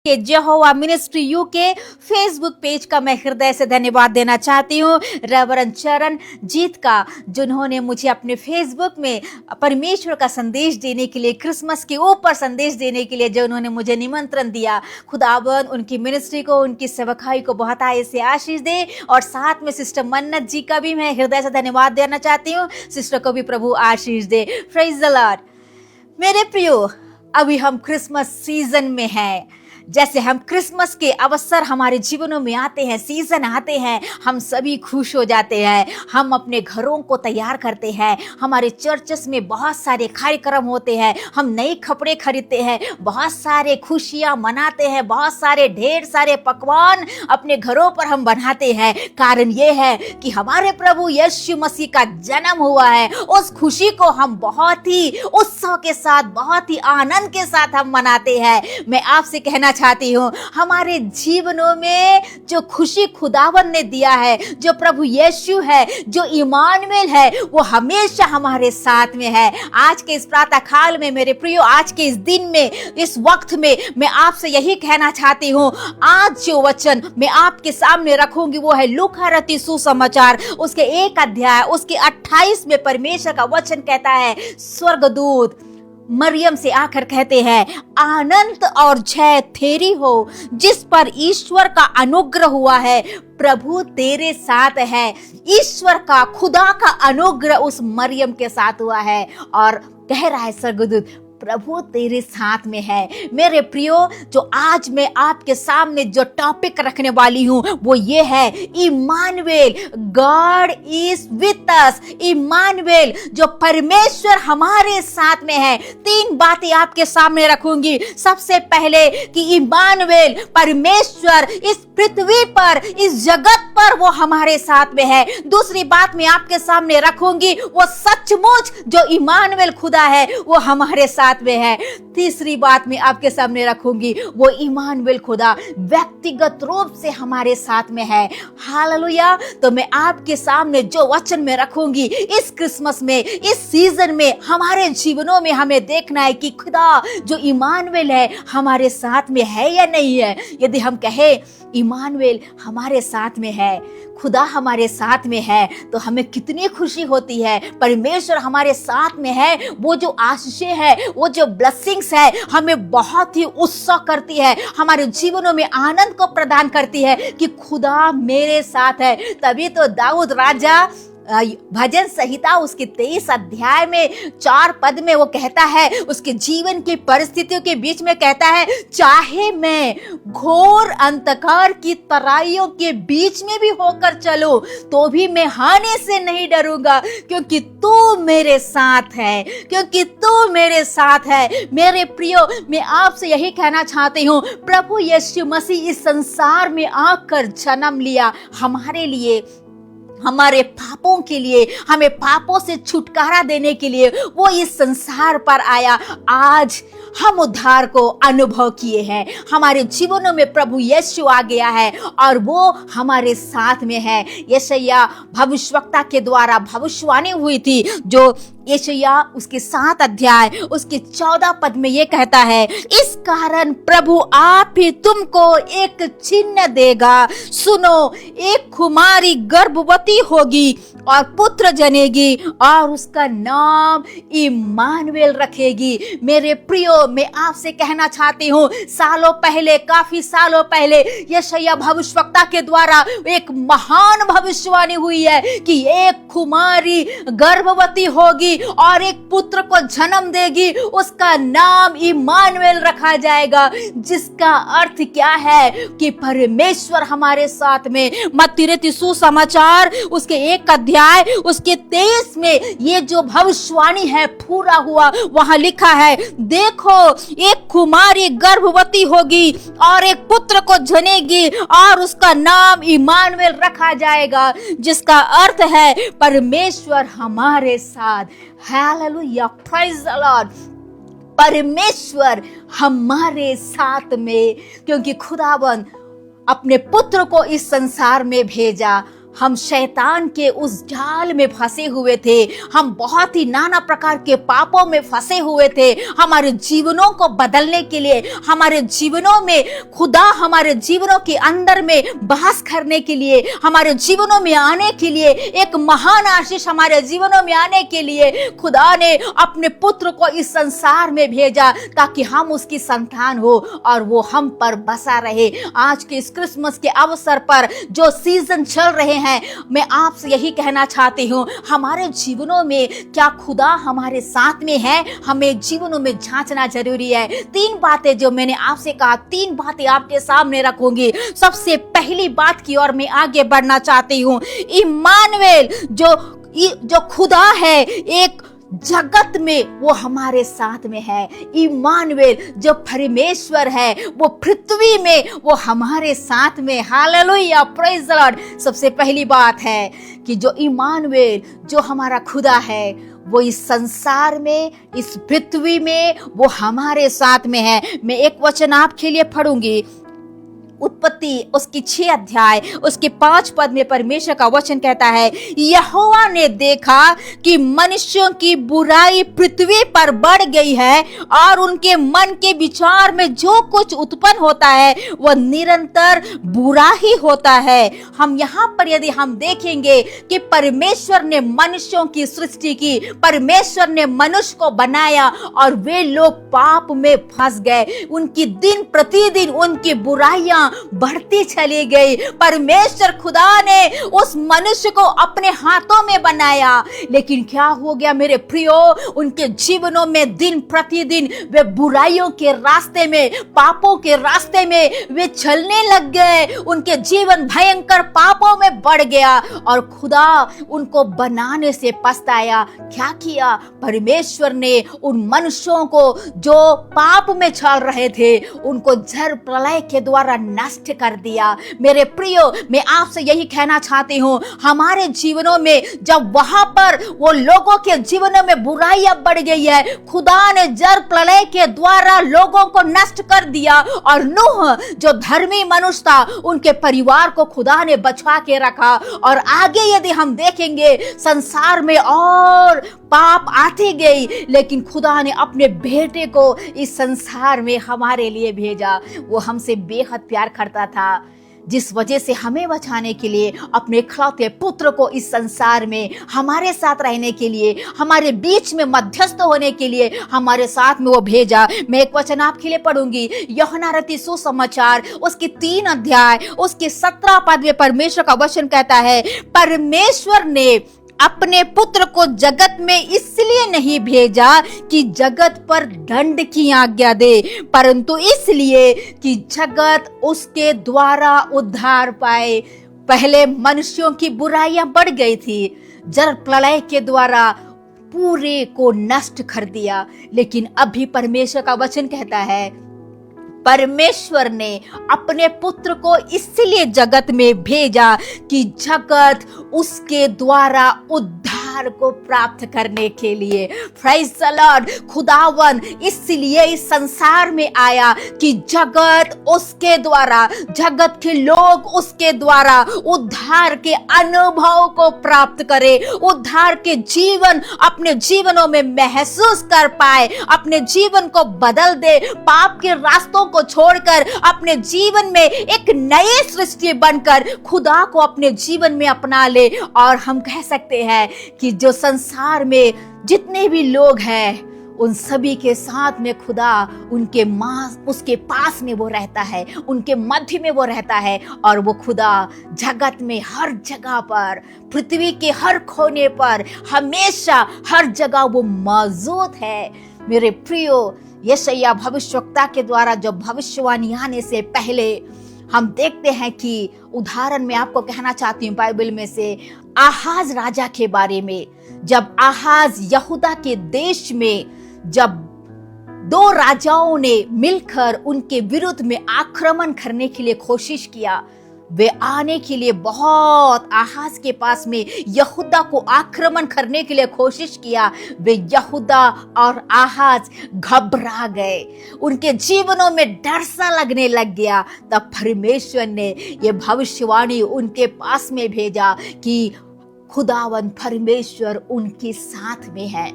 के यहोवा ministry UK Facebook page का मैं हृदय से धन्यवाद देना चाहती हूँ रेवरेंड चरण जीत का, जिन्होंने मुझे अपने फेसबुक में परमेश्वर का संदेश देने के लिए, क्रिसमस के ऊपर संदेश देने के लिए जो उन्होंने मुझे निमंत्रण दिया। खुदावंद उनकी मिनिस्ट्री को, उनकी सेवकाई को बहुत आय से आशीष दे। और साथ में सिस्टर मन्नत जी का भी मैं हृदय से धन्यवाद देना चाहती हूँ। सिस्टर को भी प्रभु आशीष दे। Praise the Lord. मेरे प्रियो, अभी हम क्रिसमस सीजन में हैं। जैसे हम क्रिसमस के अवसर हमारे जीवनों में आते हैं, सीजन आते हैं, हम सभी खुश हो जाते हैं। हम अपने घरों को तैयार करते हैं। हमारे चर्चेस में बहुत सारे कार्यक्रम होते हैं। हम नए कपड़े खरीदते हैं, बहुत सारे खुशियां मनाते हैं, बहुत सारे ढेर सारे पकवान अपने घरों पर हम बनाते हैं। कारण ये है कि हमारे प्रभु यीशु मसीह का जन्म हुआ है। उस खुशी को हम बहुत ही उत्साह के साथ, बहुत ही आनंद के साथ हम मनाते हैं। मैं आपसे कहना चाहती हूँ, हमारे जीवनों में जो खुशी खुदावन ने दिया है, जो प्रभु यीशु है, जो इमानुएल है, वो हमेशा हमारे साथ में है। आज के इस प्रातः काल में मेरे प्रियो, आज के इस दिन में, इस वक्त में मैं आपसे यही कहना चाहती हूँ। आज जो वचन मैं आपके सामने रखूंगी वो है लूका रचित सुसमाचार, उसके 1 अध्याय, उसके 28 में परमेश्वर का वचन कहता है, स्वर्गदूत मरियम से आकर कहते हैं, आनंद और जय तेरी हो जिस पर ईश्वर का अनुग्रह हुआ है, प्रभु तेरे साथ है। ईश्वर का, खुदा का अनुग्रह उस मरियम के साथ हुआ है। और कह रहा है स्वर्गदूत, प्रभु तेरे साथ में है। मेरे प्रियो, जो आज मैं आपके सामने जो टॉपिक रखने वाली हूँ वो ये है, Emmanuel, God is with us. Emmanuel, जो परमेश्वर हमारे साथ में है। 3 बातें आपके सामने रखूंगी। सबसे पहले कि इमानुएल, परमेश्वर इस पृथ्वी पर, इस जगत पर वो हमारे साथ में है। दूसरी बात मैं आपके सामने रखूंगी, वो सचमुच जो इमानुएल खुदा है वो हमारे साथ में है। तीसरी बात मैं आपके सामने रखूंगी, वो इमानुएल खुदा व्यक्तिगत रूप से हमारे साथ में है। हालेलुया। तो मैं आपके सामने जो वचन में रखूंगी, इस क्रिसमस में, इस सीजन में हमारे जीवनों में हमें देखना है कि खुदा जो इमानुएल है हमारे साथ में है या नहीं है। यदि हम कहें इमानुएल हमारे साथ में है, खुदा हमारे साथ में है, तो हमें कितनी खुशी होती है। परमेश्वर हमारे साथ में है, वो जो आशीषें है, वो जो ब्लेसिंग्स है, हमें बहुत ही उत्साह करती है, हमारे जीवनों में आनंद को प्रदान करती है कि खुदा मेरे साथ है। तभी तो दाऊद राजा भजन संहिता उसके 23 अध्याय में 4 पद में वो कहता है, उसके जीवन की परिस्थितियों के बीच में कहता है, चाहे मैं घोर अंधकार की तराइयों के बीच में भी होकर चलूं तो भी मैं हानि से नहीं डरूंगा, क्योंकि तू मेरे साथ है, क्योंकि तू मेरे साथ है। मेरे प्रियो, मैं आपसे यही कहना चाहती हूँ, प्रभु यीशु मसीह इस संसार में आकर जन्म लिया हमारे लिए, हमारे पापों के लिए, हमें पापों से छुटकारा देने के लिए वो इस संसार पर आया। आज हम उद्धार को अनुभव किए हैं, हमारे जीवनों में प्रभु यीशु आ गया है और वो हमारे साथ में है। यशायाह भविष्यवक्ता के द्वारा भविष्यवाणी हुई थी, जो यशायाह उसके 7 अध्याय उसके 14 पद में ये कहता है, इस कारण प्रभु आप ही तुमको एक चिन्ह देगा, सुनो, एक कुमारी गर्भवती होगी और पुत्र जनेगी और उसका नाम इमानुएल रखेगी। मेरे प्रियो, मैं आपसे कहना चाहती हूँ, सालों पहले, काफी सालों पहले यशायाह भविष्यवक्ता के द्वारा एक महान भविष्यवाणी हुई है कि एक कुमारी गर्भवती होगी और एक पुत्र को जन्म देगी, उसका नाम इमानुएल रखा जाएगा, जिसका अर्थ क्या है कि परमेश्वर हमारे साथ में। मत्ती रचित सुसमाचार उसके 1 अध्याय उसके 23 में ये जो भविष्यवाणी है पूरा हुआ। वहां लिखा है, देखो, एक कुमारी गर्भवती होगी और एक पुत्र को जनेगी और उसका नाम इमानुएल रखा जाएगा, जिसका अर्थ है परमेश्वर हमारे साथ। Hallelujah, praise the Lord. परमेश्वर हमारे साथ में, क्योंकि खुदावन अपने पुत्र को इस संसार में भेजा हम शैतान के उस जाल में फंसे हुए थे, हम बहुत ही नाना प्रकार के पापों में फंसे हुए थे। हमारे जीवनों को बदलने के लिए, हमारे जीवनों में खुदा हमारे जीवनों के अंदर में बहस करने के लिए, हमारे जीवनों में आने के लिए, एक महान आशीष हमारे जीवनों में आने के लिए खुदा ने अपने पुत्र को इस संसार में भेजा ताकि हम उसकी संतान हो और वो हम पर बसा रहे। आज के इस क्रिसमस के अवसर पर जो सीजन चल रहे हैं, मैं आपसे यही कहना चाहती हूँ, हमारे जीवनों में क्या खुदा हमारे साथ में है? हमें जीवनों में जांचना जरूरी है। 3 बातें जो मैंने आपसे कहा, 3 बातें आपके सामने रखूंगी। सबसे पहली बात की ओर मैं आगे बढ़ना चाहती हूँ। इम्मानुएल जो खुदा है, एक जगत में वो हमारे साथ में है। इम्मानुएल जो परमेश्वर है, वो पृथ्वी में वो हमारे साथ में। Hallelujah, praise the Lord. सबसे पहली बात है कि जो इम्मानुएल जो हमारा खुदा है, वो इस संसार में, इस पृथ्वी में वो हमारे साथ में है। मैं एक वचन आपके लिए पढ़ूंगी, उत्पत्ति उसकी 6 अध्याय उसके 5 पद में परमेश्वर का वचन कहता है, यहोवा ने देखा कि मनुष्यों की बुराई पृथ्वी पर बढ़ गई है और उनके मन के विचार में जो कुछ उत्पन्न होता है वह निरंतर बुरा ही होता है। हम यहाँ पर यदि हम देखेंगे कि परमेश्वर ने मनुष्यों की सृष्टि की, परमेश्वर ने मनुष्य को बनाया और वे लोग पाप में फंस गए। उनकी दिन प्रतिदिन उनकी बुराइयां बढ़ती चली गई। परमेश्वर खुदा ने उस मनुष्य को अपने हाथों में बनाया, लेकिन क्या हो गया मेरे प्रियो, उनके जीवनों में दिन प्रतिदिन वे बुराइयों के रास्ते में, पापों के रास्ते में वे चलने लग गए। उनके जीवन भयंकर पापों में बढ़ गया और खुदा उनको बनाने से पछताया। क्या किया? परमेश्वर ने उन मनुष्यों को जो पाप में चल रहे थे उनको जल प्रलय के द्वारा नष्ट कर दिया। मेरे प्रियो, मैं आपसे यही कहना चाहती हूँ, हमारे जीवनों में जब वहां पर वो लोगों के जीवनों में बुराइयां बढ़ गई है, खुदा ने जल प्रलय के द्वारा लोगों को नष्ट कर दिया और नूह जो धर्मी मनुष्य था, उनके परिवार को खुदा ने बचा के रखा। और आगे यदि हम देखेंगे संसार में और पाप आती गई, लेकिन खुदा ने अपने बेटे को इस संसार में हमारे लिए भेजा। वो हमसे बेहद प्यार करता था, जिस वजह से हमें बचाने के लिए अपने इकलौते पुत्र को इस संसार में हमारे साथ रहने के लिए, हमारे बीच में मध्यस्थ होने के लिए हमारे साथ में वो भेजा। मैं एक वचन आपके लिए पढ़ूंगी, यूहन्ना रचित सुसमाचार उसके 3 अध्याय उसके 17 पद में परमेश्वर का वचन कहता है, परमेश्वर ने अपने पुत्र को जगत में इसलिए नहीं भेजा कि जगत पर दंड की आज्ञा दे, परंतु इसलिए कि जगत उसके द्वारा उद्धार पाए। पहले मनुष्यों की बुराइयां बढ़ गई थी, जल प्रलय के द्वारा पूरे को नष्ट कर दिया, लेकिन अभी परमेश्वर का वचन कहता है, परमेश्वर ने अपने पुत्र को इसलिए जगत में भेजा कि जगत उसके द्वारा उद्धार को प्राप्त करने के लिए। Praise the Lord. खुदावन इसलिए इस संसार में आया कि जगत उसके द्वारा, जगत के लोग उसके द्वारा उद्धार के अनुभव को प्राप्त करे, उद्धार के जीवन अपने जीवनों में महसूस कर पाए, अपने जीवन को बदल दे, पाप के रास्तों को छोड़कर अपने जीवन में एक नई सृष्टि बनकर खुदा को अपने जीवन में अपना ले। और हम कह सकते हैं कि जो संसार में जितने भी लोग हैं उन सभी के साथ में खुदा उसके पास में वो रहता है, उनके मध्य में वो रहता है, और वो खुदा जगत में हर जगह पर, पृथ्वी के हर कोने पर, हमेशा हर जगह वो मौजूद है। मेरे प्रियो, यशायाह भविष्यवक्ता के द्वारा जो भविष्यवाणी आने से पहले हम देखते हैं कि उदाहरण में आपको कहना चाहती हूँ बाइबल में से आहाज राजा के बारे में। जब आहाज यहूदा के देश में जब 2 राजाओं ने मिलकर उनके विरुद्ध में आक्रमण करने के लिए कोशिश किया, वे आने के लिए बहुत आहाज के पास में यहूदा को आक्रमण करने के लिए कोशिश किया। वे यहूदा और आहाज घबरा गए, उनके जीवनों में डर सा लगने लग गया। तब परमेश्वर ने ये भविष्यवाणी उनके पास में भेजा कि खुदावन परमेश्वर उनके साथ में है।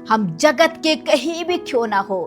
हम जगत के कहीं भी क्यों ना हो,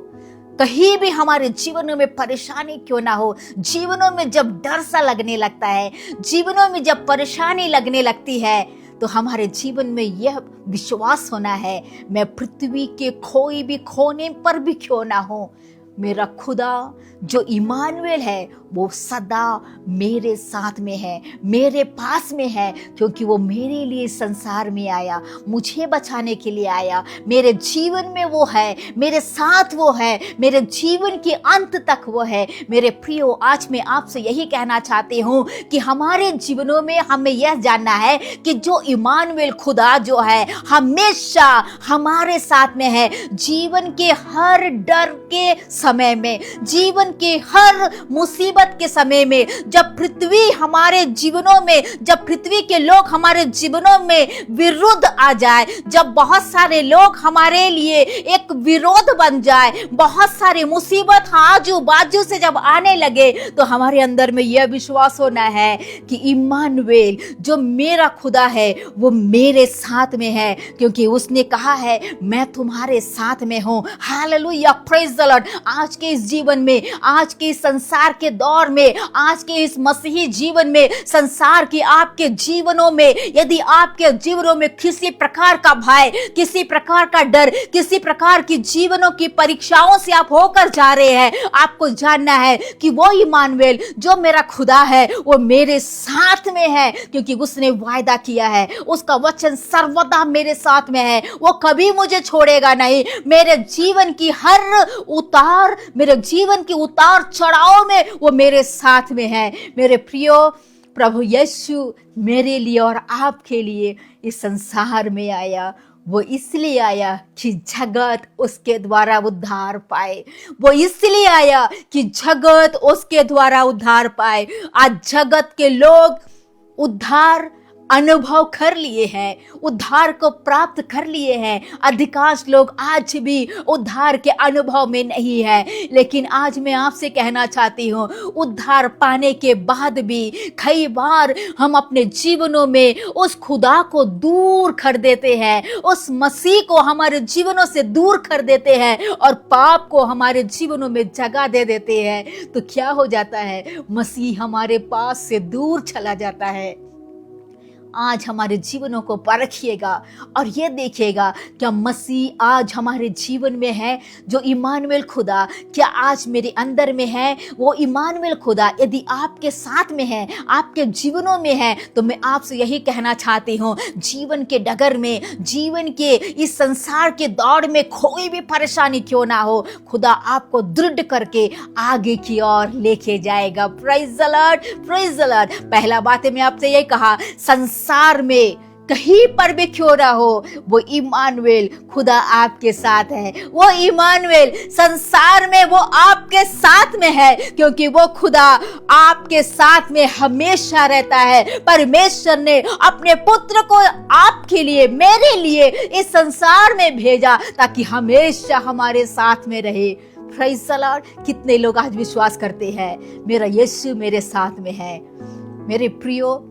कहीं भी हमारे जीवनों में परेशानी क्यों ना हो, जीवनों में जब डर सा लगने लगता है, जीवनों में जब परेशानी लगने लगती है, तो हमारे जीवन में यह विश्वास होना है, मैं पृथ्वी के कोई भी कोने पर भी क्यों ना हो, मेरा खुदा जो इमानुएल है वो सदा मेरे साथ में है, मेरे पास में है, क्योंकि वो मेरे लिए संसार में आया, मुझे बचाने के लिए आया। मेरे जीवन में वो है, मेरे साथ वो है, मेरे जीवन के अंत तक वो है। मेरे प्रियो, आज मैं आपसे यही कहना चाहती हूँ कि हमारे जीवनों में हमें यह जानना है कि जो इमानुएल खुदा जो है हमेशा हमारे साथ में है। जीवन के हर डर के समय में, जीवन के हर मुसीबत के समय में, जब पृथ्वी हमारे जीवनों में, जब पृथ्वी के लोग हमारे जीवनों में विरुद्ध आ जाए, जब बहुत सारे लोग हमारे लिए एक विरोध बन जाए, बहुत सारी मुसीबत आजू बाजू से जब आने लगे, तो हमारे अंदर में यह विश्वास होना है कि इमानुएल जो मेरा खुदा है वो मेरे साथ में है, क्योंकि उसने कहा है मैं तुम्हारे साथ में हूं। Hallelujah, praise the Lord. आज के इस जीवन में, आज के इस संसार के दौर में, आज के इस मसीही जीवन में, संसार की आपके जीवनों में, यदि आपके जीवनों में किसी प्रकार का भय, किसी प्रकार का डर, किसी प्रकार की जीवनों की परीक्षाओं से आप होकर जा रहे हैं, आपको जानना है कि वो इमानुएल जो मेरा खुदा है वो मेरे साथ में है, क्योंकि उसने वायदा किया है, उसका वचन सर्वदा मेरे साथ में है, वो कभी मुझे छोड़ेगा नहीं। मेरे जीवन की हर उतार, मेरे जीवन की उतार चढ़ाव में वो मेरे साथ में है। मेरे प्रियो, प्रभु यीशु मेरे लिए और आपके लिए इस संसार में आया। वो इसलिए आया कि जगत उसके द्वारा उद्धार पाए। वो इसलिए आया कि जगत उसके द्वारा उद्धार पाए। आज जगत के लोग उद्धार अनुभव कर लिए हैं, उद्धार को प्राप्त कर लिए हैं। अधिकांश लोग आज भी उद्धार के अनुभव में नहीं है, लेकिन आज मैं आपसे कहना चाहती हूँ, उद्धार पाने के बाद भी कई बार हम अपने जीवनों में उस खुदा को दूर कर देते हैं, उस मसीह को हमारे जीवनों से दूर कर देते हैं और पाप को हमारे जीवनों में जगह दे देते हैं। तो क्या हो जाता है? मसीह हमारे पास से दूर चला जाता है। आज हमारे जीवनों को परखिएगा और ये देखिएगा, क्या मसीह आज हमारे जीवन में है? जो इमानुएल खुदा क्या आज मेरे अंदर में है? वो इमानुएल खुदा यदि आपके साथ में है, आपके जीवनों में है, तो मैं आपसे यही कहना चाहती हूँ, जीवन के डगर में, जीवन के इस संसार के दौड़ में कोई भी परेशानी क्यों ना हो, खुदा आपको दृढ़ करके आगे की ओर लेके जाएगा। Praise the Lord, praise the Lord. पहला बात है, मैं आपसे ये कहा, संसार में कहीं पर भी क्यों ना हो, वो इमानुएल खुदा आपके साथ है। वो इमानुएल संसार में वो आपके साथ में है, क्योंकि वो खुदा आपके साथ में हमेशा रहता है। परमेश्वर ने अपने पुत्र को आपके लिए, मेरे लिए इस संसार में भेजा ताकि हमेशा हमारे साथ में रहे। Praise the Lord. कितने लोग आज विश्वास करते हैं मेरा यीशु मेरे साथ में है? मेरे प्रियो,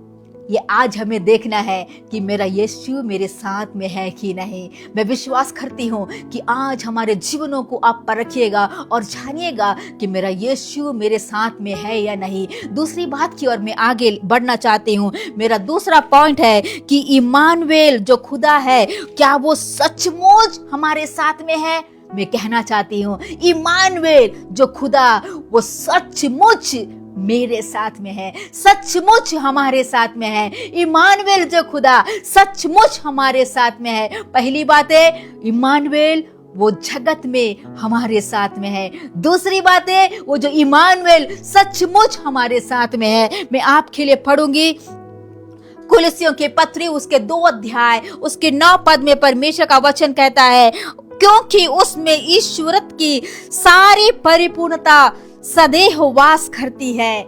ये आज हमें देखना है कि मेरा यीशु मेरे साथ में है कि नहीं। मैं विश्वास करती हूँ कि आज हमारे जीवनों को आप परखिएगा और जानिएगा कि मेरा यीशु मेरे साथ में है या नहीं। दूसरी बात की ओर मैं आगे बढ़ना चाहती हूँ। मेरा दूसरा पॉइंट है कि इमानुएल जो खुदा है, क्या वो सचमुच हमारे साथ में है? मैं कहना चाहती हूँ, इमानुएल जो खुदा वो सचमुच मेरे साथ में है, सचमुच हमारे साथ में है। इमानुएल जो खुदा सचमुच हमारे साथ में है। पहली बात है, इमानुएल वो जगत में हमारे साथ में है। दूसरी बात है, वो जो इमानुएल सचमुच हमारे साथ में है। मैं आपके लिए पढ़ूंगी कुलसियों के पत्री उसके 2 अध्याय उसके 9 पद में परमेश्वर का वचन कहता है, क्योंकि उसमें ईश्वरत्व की सारी परिपूर्णता सदैव वास करती है।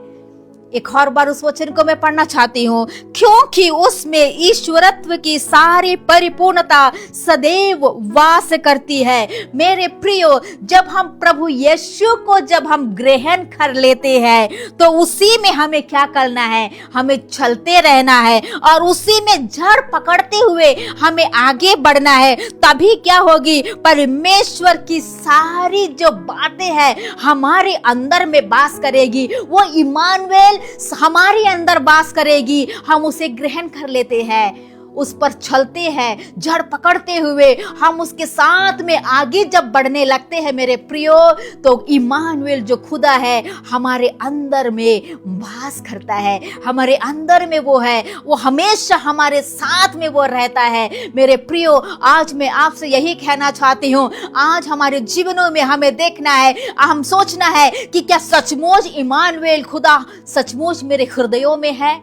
एक और बार उस वचन को मैं पढ़ना चाहती हूँ, क्योंकि उसमें ईश्वरत्व की सारी परिपूर्णता सदैव वास करती है। मेरे प्रियो, जब हम प्रभु यीशु को जब हम ग्रहण कर लेते हैं तो उसी में हमें क्या करना है, हमें चलते रहना है और उसी में जड़ पकड़ते हुए हमें आगे बढ़ना है। तभी क्या होगी, परमेश्वर की सारी जो बातें हैं हमारे अंदर में वास करेगी। वो इमानुएल हमारे अंदर वास करेगी। हम उसे ग्रहण कर लेते हैं, उस पर चलते हैं, जड़ पकड़ते हुए हम उसके साथ में आगे जब बढ़ने लगते हैं मेरे प्रियो, तो इमानुएल जो खुदा है हमारे अंदर में वास करता है। हमारे अंदर में वो है, वो हमेशा हमारे साथ में वो रहता है। मेरे प्रियो, आज मैं आपसे यही कहना चाहती हूँ, आज हमारे जीवनों में हमें देखना है, हम सोचना है कि क्या सचमुच इमानुएल खुदा सचमुच मेरे हृदयों में है।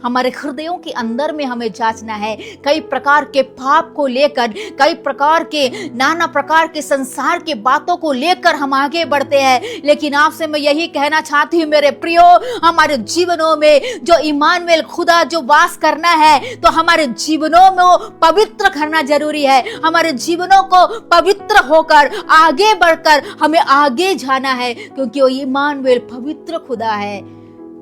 हमारे हृदयों के अंदर में हमें जांचना है। कई प्रकार के पाप को लेकर, कई प्रकार के नाना प्रकार के संसार के बातों को लेकर हम आगे बढ़ते हैं, लेकिन आपसे मैं यही कहना चाहती हूँ मेरे प्रियो, हमारे जीवनों में जो इमानुएल खुदा जो वास करना है, तो हमारे जीवनों में पवित्र करना जरूरी है। हमारे जीवनों को पवित्र होकर आगे बढ़कर हमें आगे जाना है, क्योंकि वो इमानुएल पवित्र खुदा है।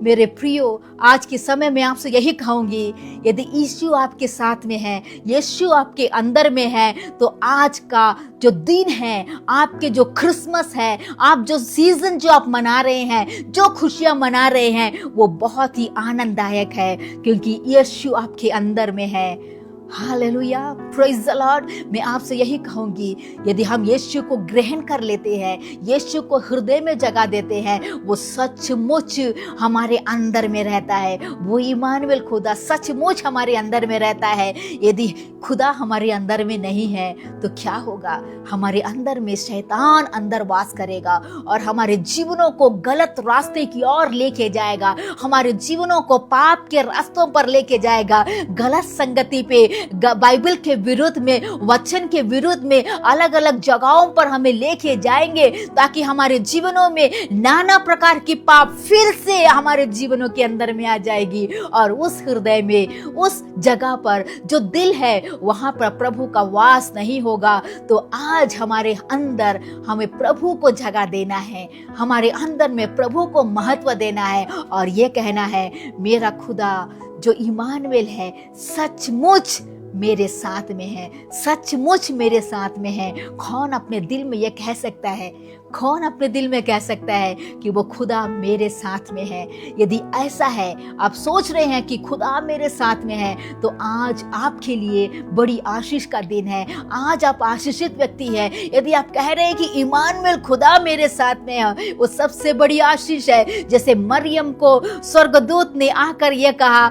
मेरे प्रियो, आज के समय में आपसे यही कहूंगी, यदि यीशु आपके साथ में है, यीशु आपके अंदर में है, तो आज का जो दिन है, आपके जो क्रिसमस है, आप जो सीजन जो आप मना रहे हैं, जो खुशियां मना रहे हैं, वो बहुत ही आनंददायक है, क्योंकि यीशु आपके अंदर में है। Hallelujah, praise the Lord. मैं आपसे यही कहूंगी, यदि हम यीशु को ग्रहण कर लेते हैं, यीशु को हृदय में जगह देते हैं, वो सचमुच हमारे अंदर में रहता है। वो इमानुएल खुदा सचमुच हमारे अंदर में रहता है। यदि खुदा हमारे अंदर में नहीं है तो क्या होगा, हमारे अंदर में शैतान अंदर वास करेगा और हमारे जीवनों को गलत रास्ते की ओर लेके जाएगा, हमारे जीवनों को पाप के रास्तों पर लेके जाएगा, गलत संगति पे, बाइबल के विरुद्ध में, वचन के विरुद्ध में, अलग अलग जगहों पर हमें लेके जाएंगे, ताकि हमारे जीवनों में नाना प्रकार की पाप फिर से हमारे जीवनों के अंदर में आ जाएगी और उस हृदय में, उस जगह पर जो दिल है वहां पर प्रभु का वास नहीं होगा। तो आज हमारे अंदर हमें प्रभु को जगह देना है, हमारे अंदर में प्रभु को महत्व देना है और ये कहना है, मेरा खुदा जो इमानुएल है सचमुच मेरे साथ में है, सचमुच मेरे साथ में है। कौन अपने दिल में ये कह सकता है, कौन अपने दिल में कह सकता है कि वो खुदा मेरे साथ में है? यदि ऐसा है, आप सोच रहे हैं कि खुदा मेरे साथ में है, तो आज आपके लिए बड़ी आशीष का दिन है। आज आप आशीषित व्यक्ति है। यदि आप कह रहे हैं कि इमानुएल खुदा मेरे साथ में है, वो सबसे बड़ी आशीष है। जैसे मरियम को स्वर्गदूत ने आकर ये कहा,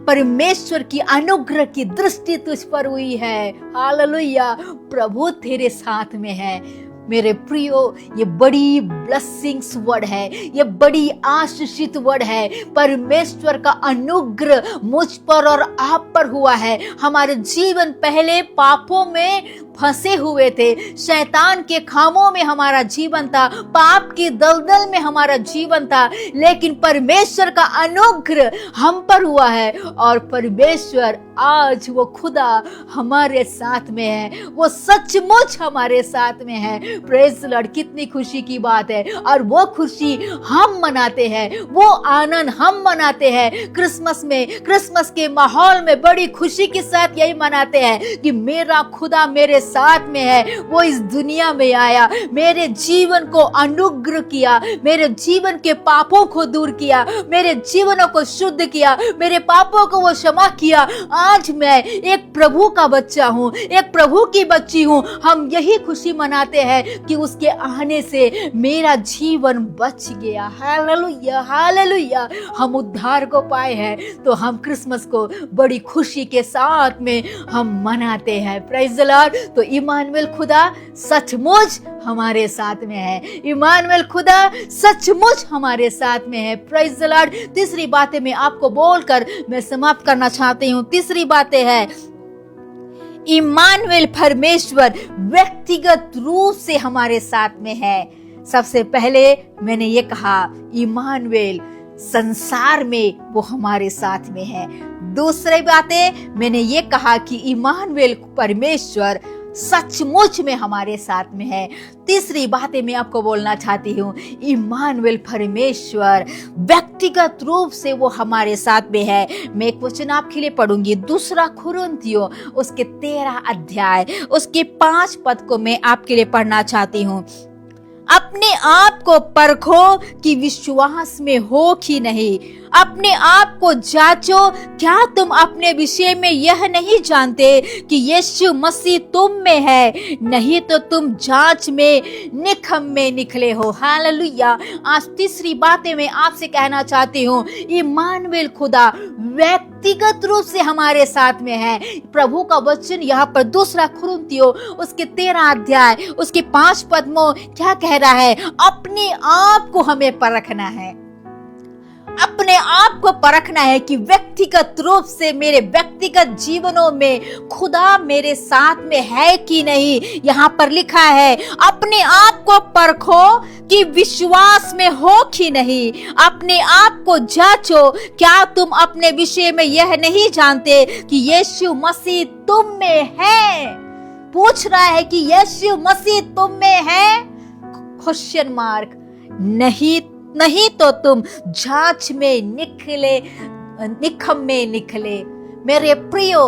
परमेश्वर की अनुग्रह की दृष्टि तुझ पर हुई है। हालेलुया, प्रभु तेरे साथ में है। मेरे प्रियो, ये बड़ी ब्लेसिंग्स वर्ड है, ये बड़ी आशीषित वर्ड है। परमेश्वर का अनुग्रह मुझ पर और आप पर हुआ है। हमारे जीवन पहले पापों में फंसे हुए थे, शैतान के खामों में हमारा जीवन था, पाप की दलदल में हमारा जीवन था, लेकिन परमेश्वर का अनुग्रह हम पर हुआ है और परमेश्वर आज वो खुदा हमारे साथ में है, वो सचमुच हमारे साथ में है। प्रेज द लॉर्ड, कितनी खुशी की बात है। और वो खुशी हम मनाते हैं, वो आनंद हम मनाते हैं क्रिसमस में, क्रिसमस के माहौल में बड़ी खुशी के साथ यही मनाते हैं कि मेरा खुदा मेरे साथ में है। वो इस दुनिया में आया, मेरे जीवन को अनुग्रह किया, मेरे जीवन के पापों को दूर किया, मेरे जीवनों को शुद्ध किया, मेरे पापों को वो क्षमा किया। आज मैं एक प्रभु का बच्चा हूँ, एक प्रभु की बच्ची हूँ। हम यही खुशी मनाते हैं कि उसके आने से मेरा जीवन बच गया। हालेलुया, हालेलुया, हम उद्धार को पाए हैं, तो हम क्रिसमस को बड़ी खुशी के साथ में हम मनाते हैं। Praise the Lord. तो इमानुएल खुदा सचमुच हमारे साथ में है, इमानुएल खुदा सचमुच हमारे साथ में है। Praise the Lord. तीसरी बातें मैं आपको बोलकर मैं समाप्त करना चाहती हूँ। तीसरी बातें है, इमानुएल परमेश्वर व्यक्तिगत रूप से हमारे साथ में है। सबसे पहले मैंने ये कहा, इमानुएल संसार में वो हमारे साथ में है। दूसरी बातें मैंने ये कहा कि इम्मानुएल परमेश्वर सचमुच में हमारे साथ में है। तीसरी बातें मैं आपको बोलना चाहती हूँ, इम्मानुएल परमेश्वर व्यक्तिगत रूप से वो हमारे साथ में है। मैं एक वचन आपके लिए पढ़ूंगी, 2 कुरिन्थियों उसके 13 अध्याय उसके 5 पद को मैं आपके लिए पढ़ना चाहती हूँ। अपने आप को परखो कि विश्वास में हो कि नहीं, अपने आप को जांचो, क्या तुम अपने विषय में यह नहीं जानते कि यीशु मसीह तुम में है, नहीं तो तुम जांच में निकम्मे निकले हो। हालेलुया। आज तीसरी बातें मैं आपसे कहना चाहती हूँ, इम्मानुएल खुदा व्यक्तिगत रूप से हमारे साथ में है। प्रभु का वचन यहाँ पर 2 कुरिन्थियों उसके 13 अध्याय उसके 5 पद में क्या कह रहा है, अपने आप को हमें परखना है, अपने आप को परखना है कि व्यक्तिगत रूप से मेरे व्यक्तिगत जीवनों में खुदा मेरे साथ में है कि नहीं। यहाँ पर लिखा है, अपने आप को परखो कि विश्वास में हो कि नहीं, अपने आप को जांचो, क्या तुम अपने विषय में यह नहीं जानते कि यीशु मसीह तुम में है। पूछ रहा है कि यीशु मसीह तुम में है, क्वेश्चन मार्क। नहीं तो तुम जांच में निकम्मे निकले। मेरे प्रियो,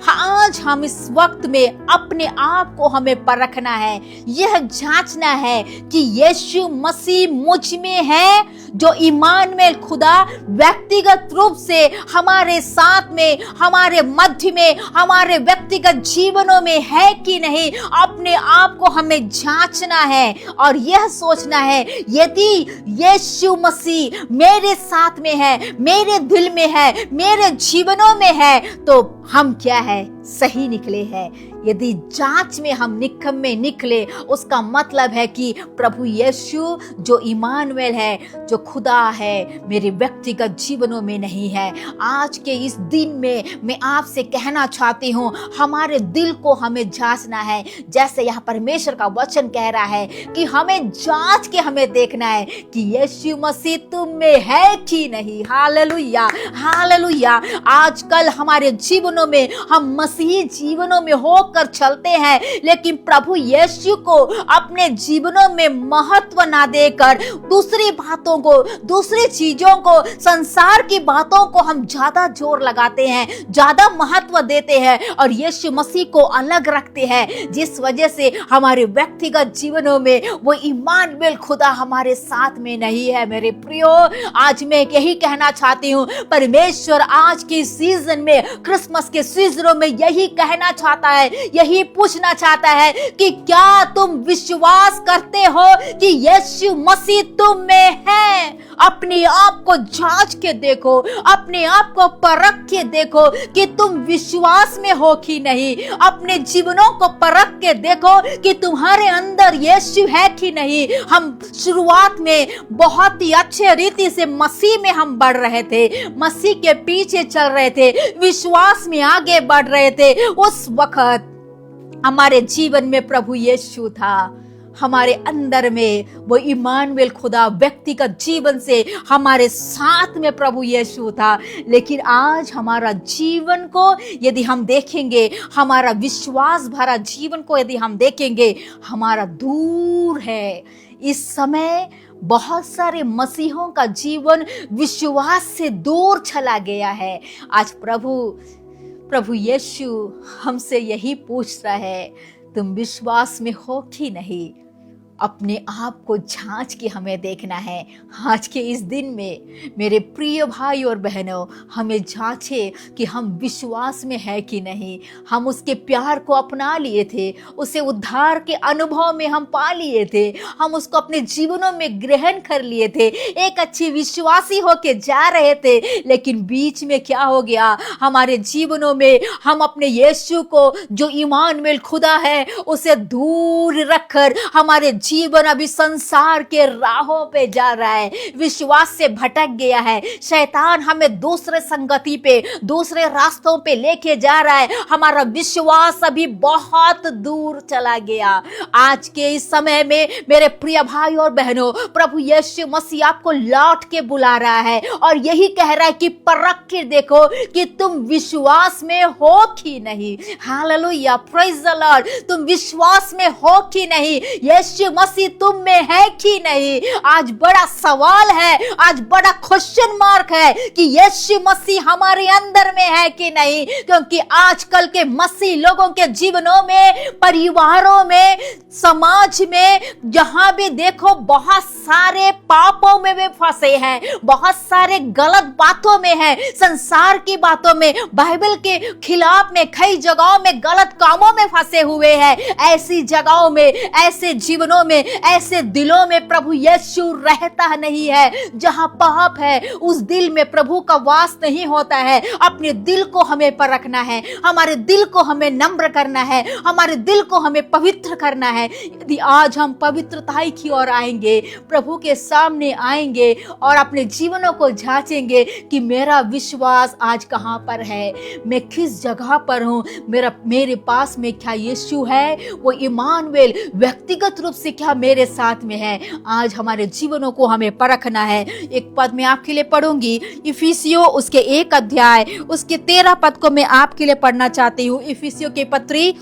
आज हम इस वक्त में अपने आप को हमें परखना है, यह जांचना है कि यीशु मसीह मुझ में है, जो इम्मानुएल खुदा व्यक्तिगत रूप से हमारे साथ में, हमारे मध्य में, हमारे व्यक्तिगत जीवनों में है कि नहीं। अपने आप को हमें जांचना है और यह सोचना है, यदि यीशु मसीह मेरे साथ में है, मेरे दिल में है, मेरे जीवनों में है, तो हम क्या है, सही निकले हैं। यदि जांच में हम निकम्मे निकले, उसका मतलब है कि प्रभु यीशु जो इम्मानुएल है, जो खुदा है, मेरे व्यक्तिगत जीवनों में नहीं है। आज के इस दिन में मैं आपसे कहना चाहती हूँ, हमारे दिल को हमें जांचना है। जैसे यहाँ परमेश्वर का वचन कह रहा है कि हमें जांच के हमें देखना है कि यीशु मसीह तुम में है कि नहीं। Hallelujah, hallelujah. आजकल हमारे जीवनों में हम मसीही जीवनों में हो कर चलते हैं, लेकिन प्रभु यीशु को अपने जीवनों में महत्व ना देकर दूसरी बातों को, दूसरी चीजों को, संसार की बातों को हम ज्यादा जोर लगाते हैं, ज्यादा महत्व देते हैं और यीशु मसीह को अलग रखते हैं, जिस वजह से हमारे व्यक्तिगत जीवनों में वो इम्मानुएल खुदा हमारे साथ में नहीं है। मेरे प्रियो, आज मैं यही कहना चाहती हूँ, परमेश्वर आज के सीजन में, क्रिसमस के सीजनों में यही कहना चाहता है, यही पूछना चाहता है कि क्या तुम विश्वास करते हो कि यीशु मसीह तुम में है। अपने आप को जांच के देखो, अपने आप को परख के देखो कि तुम विश्वास में हो कि नहीं। अपने जीवनों को परख के देखो कि तुम्हारे अंदर यीशु है कि नहीं। हम शुरुआत में बहुत ही अच्छे रीति से मसीह में हम बढ़ रहे थे, मसीह के पीछे चल रहे थे, विश्वास में आगे बढ़ रहे थे। उस वक्त हमारे जीवन में प्रभु यीशु था, हमारे अंदर में वो इम्मानुएल खुदा व्यक्तिगत जीवन से हमारे साथ में प्रभु यीशु था। लेकिन आज हमारा जीवन को यदि हम देखेंगे, हमारा विश्वास भरा जीवन को यदि हम देखेंगे, हमारा दूर है। इस समय बहुत सारे मसीहों का जीवन विश्वास से दूर चला गया है। आज प्रभु यीशु हमसे यही पूछ रहा है, तुम विश्वास में हो कि नहीं। अपने आप को जांच के हमें देखना है। आज के इस दिन में मेरे प्रिय भाई और बहनों, हमें जांचे कि हम विश्वास में है कि नहीं। हम उसके प्यार को अपना लिए थे, उसे उद्धार के अनुभव में हम पा लिए थे, हम उसको अपने जीवनों में ग्रहण कर लिए थे, एक अच्छी विश्वासी होके जा रहे थे। लेकिन बीच में क्या हो गया, हमारे जीवनों में हम अपने यीशु को जो इम्मानुएल खुदा है उसे दूर रखकर हमारे जीवन अभी संसार के राहों पे जा रहा है, विश्वास से भटक गया है, शैतान हमें दूसरे संगति पे, दूसरे रास्तों पे लेके जा रहा है, हमारा विश्वास अभी बहुत दूर चला गया। आज के इस समय में मेरे प्रिय भाई और बहनों, प्रभु यीशु मसीह आपको लौट के बुला रहा है और यही कह रहा है कि परख के देखो कि तुम विश्वास में हो कि नहीं। Hallelujah, praise the Lord. तुम विश्वास में हो कि नहीं, यीशु मसीह तुम में है कि नहीं। आज बड़ा सवाल है, आज बड़ा क्वेश्चन मार्क है कि यीशु मसीह हमारे अंदर में है कि नहीं, क्योंकि आजकल के मसीह लोगों के जीवनों में, परिवारों में, समाज में, जहां भी देखो बहुत सारे पापों में वे फंसे हैं, बहुत सारे गलत बातों में हैं, संसार की बातों में, बाइबल के खिलाफ में, कई जगहों में गलत कामों में फंसे हुए हैं। ऐसी जगहों में, ऐसे जीवनों में, ऐसे दिलों में प्रभु यीशु रहता नहीं है। जहां पाप है उस दिल में प्रभु का वास नहीं होता है। अपने दिल को हमें परखना है, हमारे दिल को हमें नम्र करना है, हमारे दिल को हमें पवित्र करना है। यदि आज हम पवित्रता की ओर आएंगे, प्रभु के सामने आएंगे और अपने जीवनों को जांचेंगे कि मेरा विश्वास आज कहां पर है, मैं किस जगह पर हूं, मेरे पास में क्या यीशु है, वो इमानुएल व्यक्तिगत रूप से क्या मेरे साथ में है। आज हमारे जीवनों को हमें परखना है। एक पद मैं आपके लिए पढ़ूंगी, इफिसियों उसके 1 अध्याय उसके 13 पद को मैं आपके लिए पढ़ना चाहती हूँ। इफिसियों की पत्री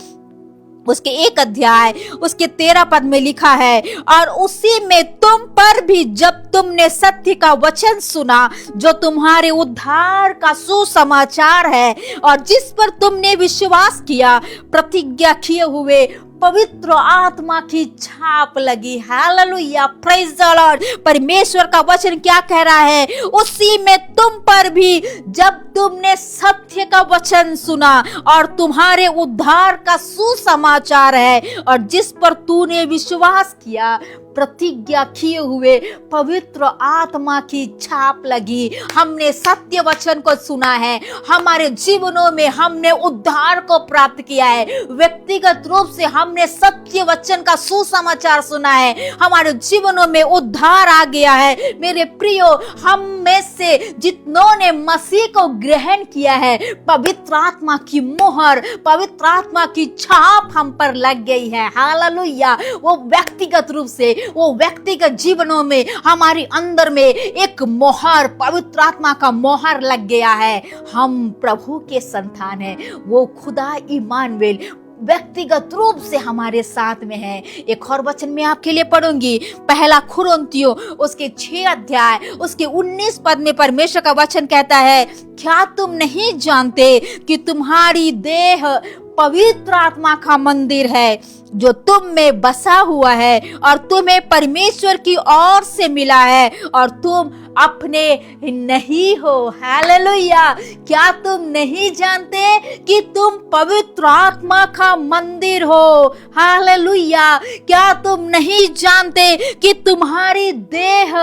उसके 1 अध्याय उसके 13 पद में लिखा है, और उसी में तुम पर भी जब तुमने सत्य का वचन सुना, जो तुम्हारे उद्धार का सुसमाचार है, और जिस पर तुमने विश्वास किया, प्रतिज्ञा किए हुए पवित्र आत्मा की छाप लगी। Hallelujah, praise the Lord. परमेश्वर का वचन क्या कह रहा है? उसी में तुम पर भी जब तुमने सत्य का वचन सुना और तुम्हारे उद्धार का सुसमाचार है, और जिस पर तूने विश्वास किया, प्रतिज्ञा किए हुए पवित्र आत्मा की छाप लगी। हमने सत्य वचन को सुना है, हमारे जीवनों में हमने उद्धार को प्राप्त किया है, व्यक्तिगत रूप से हमने सत्य वचन का सुसमाचार सुना है, हमारे जीवनों में उद्धार आ गया है। मेरे प्रियो, हम में से जितनों ने मसीह को ग्रहण किया है, पवित्र आत्मा की मोहर, पवित्र आत्मा की छाप हम पर लग गई है। हालेलुया। वो व्यक्तिगत रूप से, वो व्यक्तिगत जीवनों में हमारे अंदर में एक मोहर, पवित्र आत्मा का मोहर लग गया है। हम प्रभु के संतान हैं। वो खुदा इमानुएल व्यक्तिगत रूप से हमारे साथ में है। एक और वचन मैं आपके लिए पढ़ूंगी, पहला कुरिन्थियों उसके 6 अध्याय उसके 19 पद में परमेश्वर का वचन कहता है, क्या तुम नहीं जानते कि तुम्हारी देह पवित्र आत्मा का मंदिर है, जो तुम में बसा हुआ है, और तुम्हें परमेश्वर की ओर से मिला है, और तुम अपने नहीं हो। हालेलुया। क्या तुम नहीं जानते कि तुम पवित्र आत्मा का मंदिर हो? हालेलुया। क्या तुम नहीं जानते कि तुम्हारी देह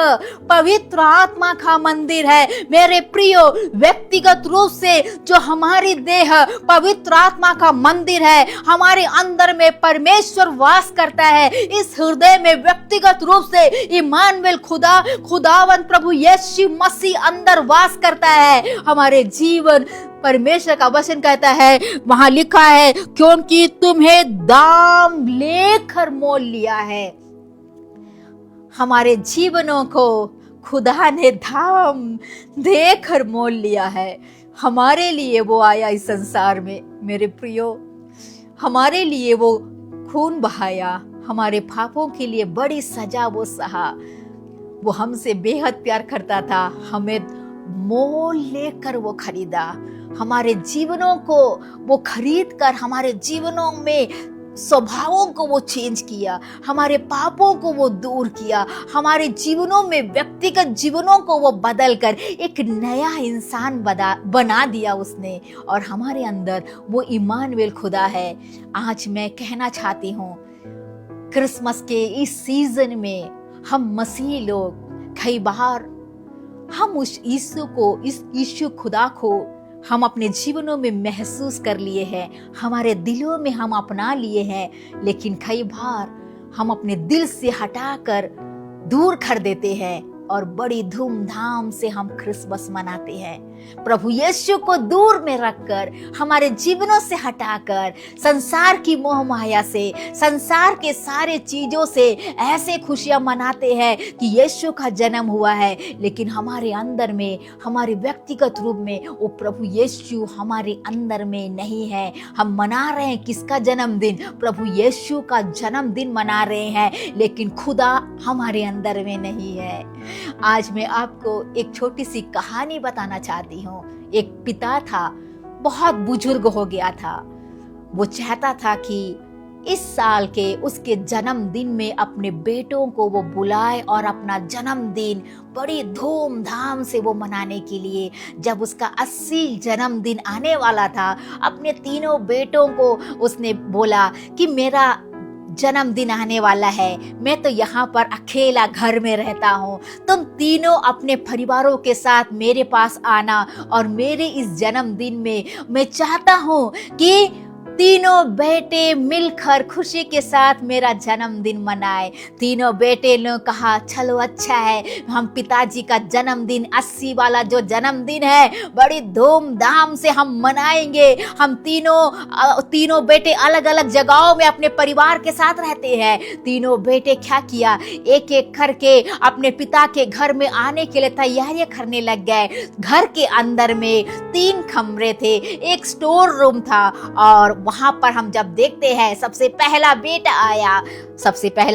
पवित्र आत्मा का मंदिर है? मेरे प्रियो, व्यक्तिगत रूप से जो हमारी देह पवित्र आत्मा का मंदिर है, हमारे अंदर में परमेश्वर वास करता है। इस हृदय में व्यक्तिगत रूप से इमानुएल खुदावन प्रभु यीशु मसीह अंदर वास करता है। हमारे जीवन, परमेश्वर का वचन कहता है, वहां लिखा है, क्योंकि तुम्हें दाम लेकर मोल लिया है। हमारे जीवनों को खुदा ने दाम देकर मोल लिया है। हमारे लिए वो आया इस संसार में। मेरे प्रियो, हमारे लिए वो खून बहाया, हमारे पापों के लिए बड़ी सजा वो सहा। वो हमसे बेहद प्यार करता था, हमें मोल लेकर वो खरीदा। हमारे जीवनों को वो खरीद कर हमारे जीवनों में स्वभावों को वो चेंज किया, हमारे पापों को वो दूर किया, हमारे जीवनों में व्यक्तिगत जीवनों को वो बदल कर एक नया इंसान बना दिया उसने, और हमारे अंदर वो इमानुएल खुदा है। आज मैं कहना चाहती हूँ, क्रिसमस के इस सीजन में हम मसीही लोग कई बार हम उस यीशु खुदा को हम अपने जीवनों में महसूस कर लिए हैं, हमारे दिलों में हम अपना लिए हैं, लेकिन कई बार हम अपने दिल से हटाकर दूर कर देते हैं और बड़ी धूमधाम से हम क्रिसमस मनाते हैं। प्रभु यीशु को दूर में रखकर, हमारे जीवनों से हटाकर, संसार की मोह माया से, संसार के सारे चीजों से ऐसे खुशियां मनाते हैं कि यीशु का जन्म हुआ है, लेकिन हमारे अंदर में, हमारे व्यक्तिगत रूप में वो प्रभु यीशु हमारे अंदर में नहीं है। हम मना रहे हैं किसका जन्मदिन? प्रभु यीशु का जन्मदिन मना रहे हैं, लेकिन खुदा हमारे अंदर में नहीं है। आज मैं आपको एक छोटी सी कहानी बताना चाहती हूँ। एक पिता था, बहुत बुजुर्ग हो गया था। वो चाहता था कि इस साल के उसके जन्मदिन में अपने बेटों को वो बुलाए और अपना जन्मदिन बड़ी धूमधाम से वो मनाने के लिए, जब उसका 80 जन्मदिन आने वाला था, अपने तीनों बेटों को उसने बोला कि मेरा जन्मदिन आने वाला है, मैं तो यहाँ पर अकेला घर में रहता हूँ, तुम तीनों अपने परिवारों के साथ मेरे पास आना और मेरे इस जन्मदिन में मैं चाहता हूँ कि तीनों बेटे मिलकर खुशी के साथ मेरा जन्मदिन मनाए। तीनों बेटे ने कहा चलो अच्छा है, हम पिताजी का जन्मदिन 80 वाला जो जन्मदिन है बड़ी धूमधाम से हम मनाएंगे। हम तीनों बेटे अलग अलग जगहों में अपने परिवार के साथ रहते हैं। तीनों बेटे क्या किया, एक एक करके अपने पिता के घर में आने के लिए तैयारियां करने लग गए। घर के अंदर में 3 कमरे थे, एक स्टोर रूम था, और वहां पर हम जब देखते हैं सबसे पहला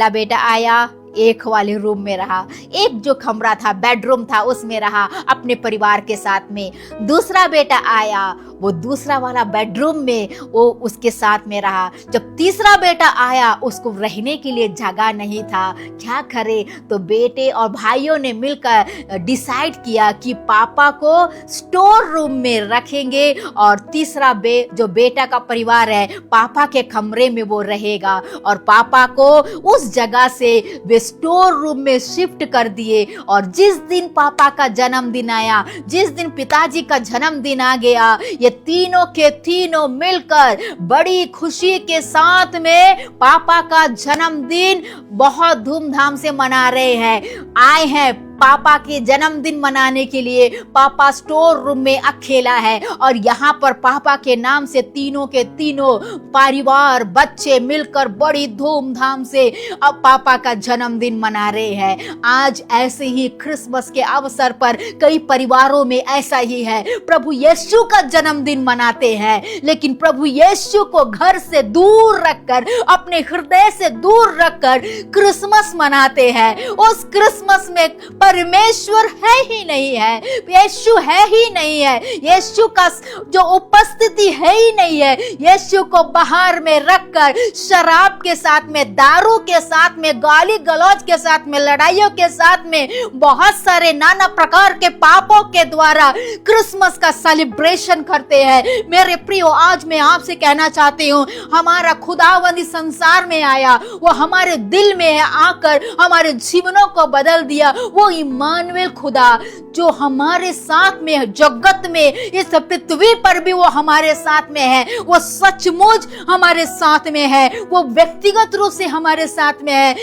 बेटा आया एक वाले रूम में रहा, एक जो कमरा था बेडरूम था उसमें रहा अपने परिवार के साथ में। दूसरा बेटा आया, वो दूसरा वाला बेडरूम में वो उसके साथ में रहा। जब तीसरा बेटा आया, उसको रहने के लिए जगह नहीं था, क्या करे? तो बेटे और भाइयों ने मिलकर डिसाइड किया कि पापा को स्टोर रूम में रखेंगे और तीसरा जो बेटा का परिवार है पापा के कमरे में वो रहेगा, और पापा को उस जगह से वे स्टोर रूम में शिफ्ट कर दिए। और जिस दिन पापा का जन्मदिन आया, जिस दिन पिताजी का जन्मदिन आ गया, ये तीनों के तीनों मिलकर बड़ी खुशी के साथ में पापा का जन्मदिन बहुत धूमधाम से मना रहे हैं। आए हैं पापा के जन्मदिन मनाने के लिए। पापा स्टोर रूम में अकेला है और यहाँ पर पापा के नाम से तीनों के तीनों परिवार बच्चे मिलकर बड़ी धूमधाम से अब पापा का जन्मदिन मना रहे हैं। आज ऐसे ही क्रिसमस के अवसर पर कई परिवारों में ऐसा ही है, प्रभु यीशु का जन्मदिन मनाते हैं, लेकिन प्रभु यीशु को घर से दूर रखकर, अपने हृदय से दूर रखकर क्रिसमस मनाते हैं। उस क्रिसमस में परमेश्वर है ही नहीं है, यीशु है ही नहीं है, यीशु का जो उपस्थिति है ही नहीं है। यीशु को बाहर में रखकर शराब के साथ में, दारू के साथ में, गाली गलौज के साथ में, लड़ाइयों के साथ में, बहुत सारे नाना प्रकार के पापों के द्वारा क्रिसमस का सेलिब्रेशन करते हैं। मेरे प्रियो, आज मैं आपसे कहना चाहती हूँ, हमारा खुदावंद इस संसार में आया, वो हमारे दिल में है, आकर हमारे जीवनों को बदल दिया। वो इम्मानुएल खुदा जो हमारे साथ में है, जगत में, इस पृथ्वी पर भी वो हमारे साथ में है, वो सचमुच हमारे साथ में है, वो व्यक्तिगत रूप से हमारे साथ में है।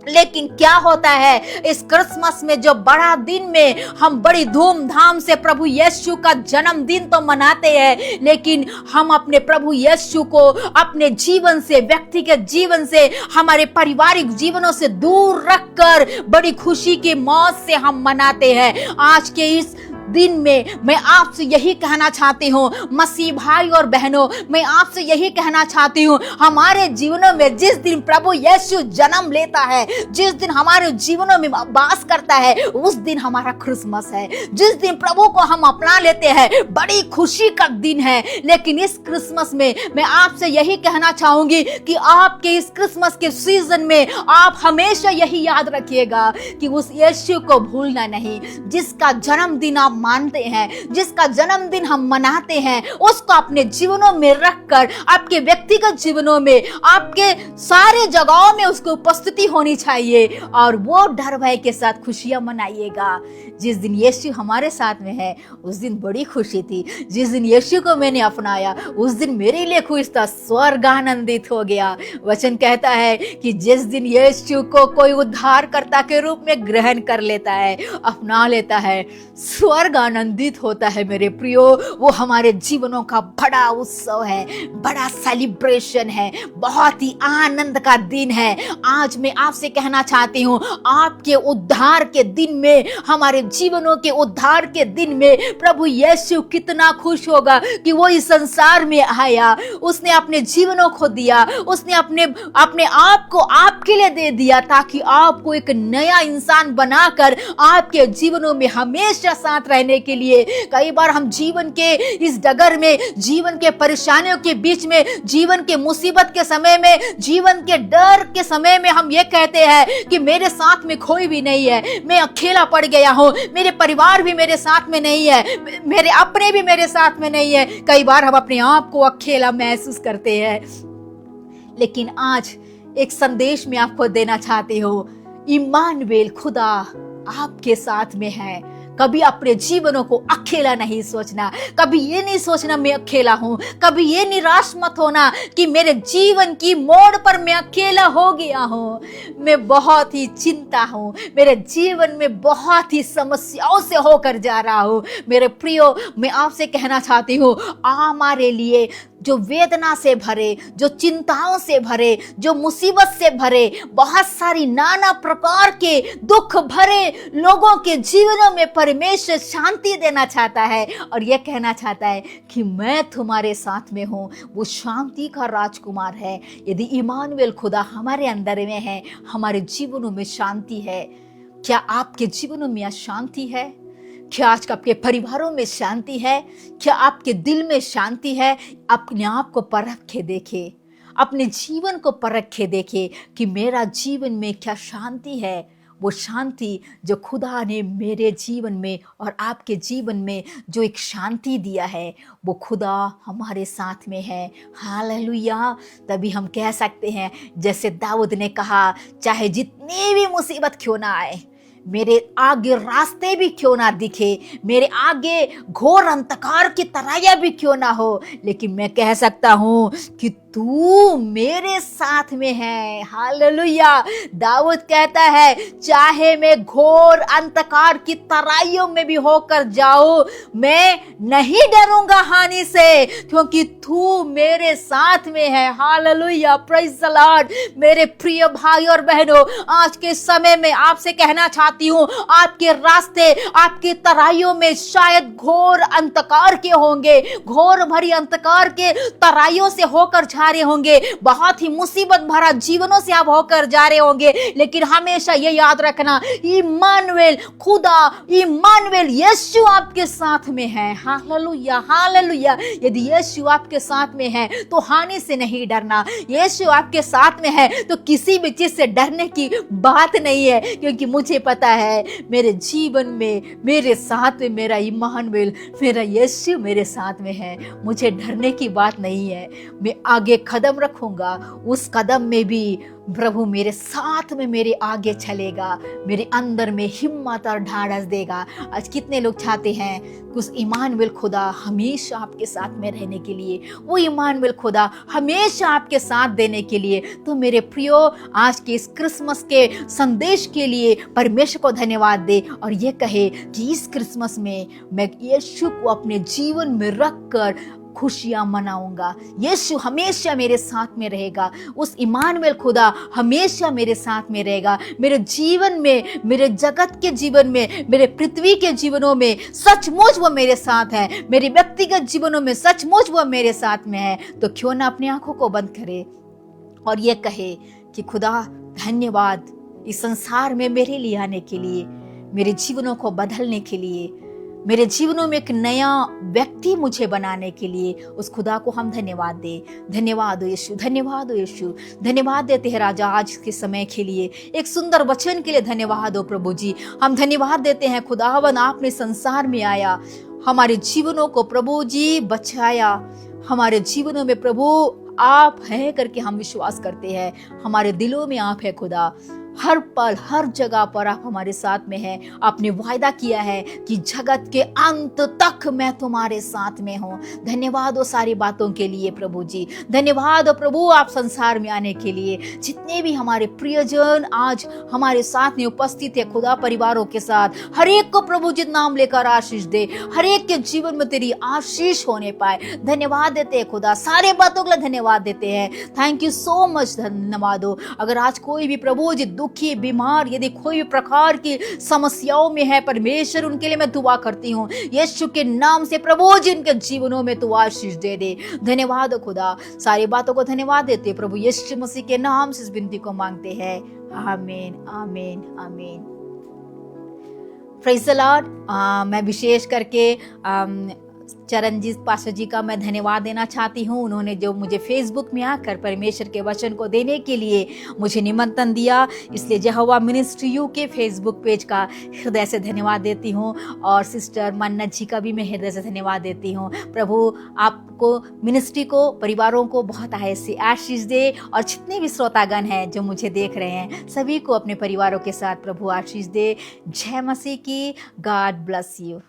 लेकिन क्या होता है, इस क्रिसमस में जो बड़ा दिन में हम बड़ी धूमधाम से प्रभु यीशु का जन्मदिन तो मनाते हैं, लेकिन हम अपने प्रभु यीशु को अपने जीवन से, व्यक्तिगत जीवन से, हमारे पारिवारिक जीवनों से दूर रखकर बड़ी खुशी की मौज से हम मनाते हैं। आज के इस दिन में मैं आपसे यही कहना चाहती हूँ, मसीह भाई और बहनों, मैं आपसे यही कहना चाहती हूँ, हमारे जीवनों में जिस दिन प्रभु यीशु जन्म लेता है, जिस दिन हमारे जीवनों में वास करता है, उस दिन हमारा क्रिसमस है। जिस दिन प्रभु को हम अपना लेते हैं, बड़ी खुशी का दिन है। लेकिन इस क्रिसमस में मैं आपसे यही कहना चाहूंगी कि आपके इस क्रिसमस के सीजन में आप हमेशा यही याद रखिएगा कि उस यीशु को भूलना नहीं, जिसका जन्मदिन आप मानते हैं, जिसका जन्मदिन हम मनाते हैं, उसको अपने जीवनों में रखकर आपके व्यक्तिगत जीवनों में, आपके सारे जगहों में उसकी उपस्थिति होनी चाहिए और वो डर भय के साथ खुशियां मनाइएगा। जिस दिन यीशु हमारे साथ में है उस दिन बड़ी खुशी थी। जिस दिन यीशु को मैंने अपनाया उस दिन मेरे लिए खुश था, स्वर्ग आनंदित हो गया। वचन कहता है कि जिस दिन यीशु को कोई उद्धारकर्ता के रूप में ग्रहण कर लेता है, अपना लेता है, स्वर्ग आनंदित होता है। मेरे प्रियो, वो हमारे जीवनों का बड़ा उत्सव है, बड़ा सेलिब्रेशन है, बहुत ही आनंद का दिन है। आज मैं आपसे कहना चाहती हूँ, आपके उद्धार के दिन में, हमारे जीवनों के उद्धार के दिन में प्रभु यीशु कितना खुश होगा कि वो इस संसार में आया, उसने अपने जीवनों को दिया, उसने अपने आप को आपके लिए दे दिया ताकि आपको एक नया इंसान बनाकर आपके जीवनों में हमेशा साथ रहने के लिए। कई बार हम जीवन के इस डगर में, जीवन के परेशानियों के बीच में, जीवन के मुसीबत के समय में, जीवन के डर के समय में हम ये कहते हैं कि मेरे साथ में कोई भी नहीं है, मैं अकेला पड़ गया हूँ, मेरे परिवार भी मेरे साथ में नहीं है, मेरे अपने भी मेरे साथ में नहीं है। कई बार हम अपने आप को अकेला महसूस करते हैं, लेकिन आज एक संदेश मैं आपको देना चाहती हूँ, इम्मानुएल, खुदा आपके साथ में है। कभी अपने जीवनों को अकेला नहीं सोचना, कभी ये नहीं सोचना मैं अकेला हूं, कभी ये निराश मत होना कि मेरे जीवन की मोड़ पर मैं अकेला हो गया हूं, मैं बहुत ही चिंता हूं, मेरे जीवन में बहुत ही समस्याओं से होकर जा रहा हूं। मेरे प्रियो, मैं आपसे कहना चाहती हूं, हमारे लिए जो वेदना से भरे, जो चिंताओं से भरे, जो मुसीबत से भरे, बहुत सारी नाना प्रकार के दुख भरे लोगों के जीवनों में परमेश्वर शांति देना चाहता है और यह कहना चाहता है कि मैं तुम्हारे साथ में हूँ। वो शांति का राजकुमार है। यदि इम्मानुएल खुदा हमारे अंदर में है, हमारे जीवनों में शांति है। क्या आपके जीवनों में शांति है? क्या आज आपके परिवारों में शांति है? क्या आपके दिल में शांति है? अपने आप को परख के देखे, अपने जीवन को परख के देखे कि मेरा जीवन में क्या शांति है। वो शांति जो खुदा ने मेरे जीवन में और आपके जीवन में जो एक शांति दिया है, वो खुदा हमारे साथ में है। हालेलुया। तभी हम कह सकते हैं जैसे दाऊद ने कहा, चाहे जितनी भी मुसीबत क्यों ना आए, मेरे आगे रास्ते भी क्यों ना दिखे, मेरे आगे घोर अंधकार की तराइयां भी क्यों ना हो, लेकिन मैं कह सकता हूं कि तू मेरे साथ में है। हालेलुया। दाऊद कहता है, चाहे मैं घोर अंधकार की तराइयों में भी होकर जाऊं, मैं नहीं डरूंगा हानि से, क्योंकि तू मेरे साथ में है। हालेलुया। Praise the Lord. मेरे प्रिय भाई और बहनों, आज के समय में आपसे कहना चाहती हूँ, आपके रास्ते, आपकी तराइयों में शायद घोर अंधकार के होंगे, घोर भरी अंधकार के तराइयों से होकर जा रहे होंगे, बहुत ही मुसीबत भरा जीवनों से आप होकर जा रहे होंगे, लेकिन हमेशा ये याद रखना, इम्मानुएल, खुदा इम्मानुएल, यीशु आपके साथ में है। Hallelujah, hallelujah. यदि यीशु आपके साथ में है तो हानि से नहीं डरना। यीशु आपके साथ में है तो किसी भी चीज से डरने की बात नहीं है, क्योंकि मुझे पता है मेरे जीवन में मेरे साथ में मेरा इम्मानुएल, मेरा यीशु मेरे साथ में है। मुझे डरने की बात नहीं है। मैं आगे कदम रखूंगा, उस कदम में भी प्रभु मेरे साथ में मेरे आगे चलेगा, मेरे अंदर में हिम्मत और ढाढ़स देगा। आज कितने लोग चाहते हैं उस इम्मानुएल खुदा हमेशा आपके साथ में रहने के लिए, वो इम्मानुएल खुदा हमेशा आपके साथ देने के लिए। तो मेरे प्रियो, आज के इस क्रिसमस के संदेश के लिए परमेश्वर को धन्यवाद दे और ये कहे कि इस क्रिसमस में मैं यीशु को अपने जीवन में रखकर खुशियां मनाऊंगा। यीशु हमेशा मेरे साथ में रहेगा, उस इम्मानुएल खुदा हमेशा मेरे साथ में रहेगा। मेरे जीवन में, मेरे जगत के जीवन में, मेरे पृथ्वी के जीवनों में सचमुच वो मेरे साथ है, मेरे व्यक्तिगत जीवनों में सचमुच वो मेरे साथ में है। तो क्यों ना अपनी आंखों को बंद करे और ये कहे कि खुदा धन्यवाद इस संसार में मेरे लिए आने के लिए, मेरे जीवनों को बदलने के लिए। मेरे जीवनों में एक नया व्यक्ति मुझे बनाने के लिए, उस खुदा को हम धन्यवाद दे। धन्यवाद हो यीशु, धन्यवाद हो यीशु। धन्यवाद देते हैं राजा आज के समय के लिए, एक सुंदर वचन के लिए धन्यवाद हो प्रभु जी। हम धन्यवाद देते हैं खुदावन, आपने संसार में आया, हमारे जीवनों को प्रभु जी बचाया। हमारे जीवनों में प्रभु आप है करके हम विश्वास करते हैं। हमारे दिलों में आप है खुदा, हर पल हर जगह पर आप हमारे साथ में हैं। आपने वायदा किया है कि जगत के अंत तक मैं तुम्हारे साथ में हूँ। धन्यवाद हो सारी बातों के लिए प्रभु जी। धन्यवाद हो प्रभु आप संसार में आने के लिए। जितने भी हमारे प्रियजन आज हमारे साथ में उपस्थित है खुदा, परिवारों के साथ, हर एक को प्रभु जी नाम लेकर आशीष दे, हर एक के जीवन में तेरी आशीष होने पाए। धन्यवाद देते हैं खुदा, सारे बातों के लिए धन्यवाद देते हैं। थैंक यू सो मच, धन्यवाद हो। अगर आज कोई भी प्रभु जी दुखी, बीमार, यदि कोई भी प्रकार की समस्याओं में है परमेश्वर, उनके लिए मैं दुआ करती हूँ यीशु के नाम से प्रभु जिनके जीवनों में तू आशीष दे दे। धन्यवाद खुदा, सारी बातों को धन्यवाद देते प्रभु यीशु मसीह के नाम से इस विनती को मांगते हैं। आमीन आमीन आमीन। Praise the Lord. मैं विशेष करके चरणजीत पास्टर जी का मैं धन्यवाद देना चाहती हूँ। उन्होंने जो मुझे फेसबुक में आकर परमेश्वर के वचन को देने के लिए मुझे निमंत्रण दिया, इसलिए यहोवा मिनिस्ट्री यूके फेसबुक पेज का हृदय से धन्यवाद देती हूँ। और सिस्टर मन्नत जी का भी मैं हृदय से धन्यवाद देती हूँ। प्रभु आपको, मिनिस्ट्री को, परिवारों को बहुत ऐसी आशीष दे। और जितने भी श्रोतागण हैं जो मुझे देख रहे हैं, सभी को अपने परिवारों के साथ प्रभु आशीष दे। जय मसीह की। God bless you.